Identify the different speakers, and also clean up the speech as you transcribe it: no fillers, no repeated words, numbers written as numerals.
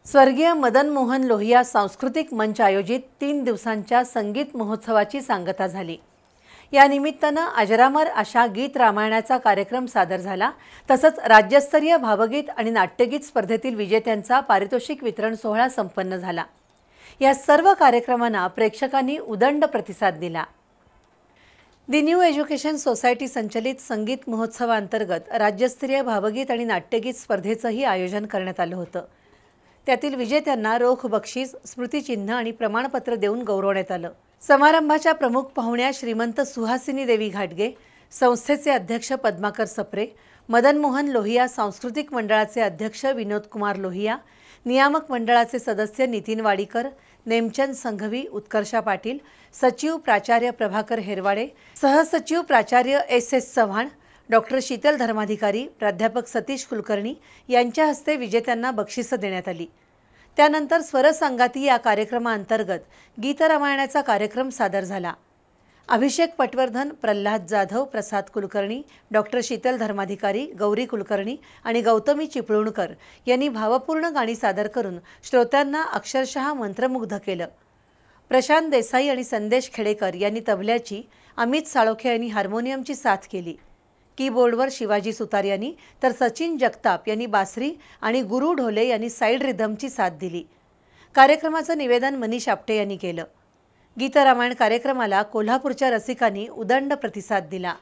Speaker 1: स्वर्गीय मदन मोहन लोहिया सांस्कृतिक मंच आयोजित 3 दिवसांच्या संगीत महोत्सवाची सांगता झाली। या निमित्ताने अजरामर अशा गीत रामायणाचा कार्यक्रम सादर झाला। तसंच राज्यस्तरीय भावगीत आणि नाट्यगीत स्पर्धेतील विजेत्यांचा पारितोषिक वितरण सोहळा संपन्न झाला। या सर्व कार्यक्रमांना प्रेक्षकांनी उदंड प्रतिसाद दिला। दी न्यू एज्युकेशन सोसायटी संचलित संगीत महोत्सवाअंतर्गत राज्यस्तरीय भावगीत आणि नाट्यगीत स्पर्धेचंही आयोजन करण्यात आलं होतं। त्यातील विजेत्यांना रोख बक्षीस, स्मृतिचिन्ह आणि प्रमाणपत्र देऊन गौरवण्यात आलं। समारंभाच्या प्रमुख पाहुण्या श्रीमंत सुहासिनी देवी घाटगे, संस्थेचे अध्यक्ष पद्माकर सप्रे, मदन मोहन लोहिया सांस्कृतिक मंडळाचे अध्यक्ष विनोद कुमार लोहिया, नियामक मंडळाचे सदस्य नितीन वाडीकर, नेमचंद संघवी, उत्कर्षा पाटील, सचिव प्राचार्य प्रभाकर हेरवाडे, सहसचिव प्राचार्य एस चव्हाण, डॉक्टर शीतल धर्माधिकारी, प्राध्यापक सतीश कुलकर्णी यांच्या हस्ते विजेत्यांना बक्षिसं देण्यात आली। त्यानंतर स्वरसंगाती या कार्यक्रमाअंतर्गत गीतरामायणाचा कार्यक्रम सादर झाला। अभिषेक पटवर्धन, प्रल्हाद जाधव, प्रसाद कुलकर्णी, डॉक्टर शीतल धर्माधिकारी, गौरी कुलकर्णी आणि गौतमी चिपळूणकर यांनी भावपूर्ण गाणी सादर करून श्रोत्यांना अक्षरशः मंत्रमुग्ध केलं। प्रशांत देसाई आणि संदेश खेडेकर यांनी तबल्याची, अमित साळोखे यांनी हार्मोनियमची साथ केली। कीबोर्डवर शिवाजी सुतार यांनी तर सचिन जगताप यांनी बासरी आणि गुरु ढोले यांनी साइड रिदमची साथ दिली। कार्यक्रमाचं निवेदन मनीष आपटे यांनी केलं। गीतरामायण कार्यक्रमाला कोल्हापूरच्या रसिकांनी उदंड प्रतिसाद दिला।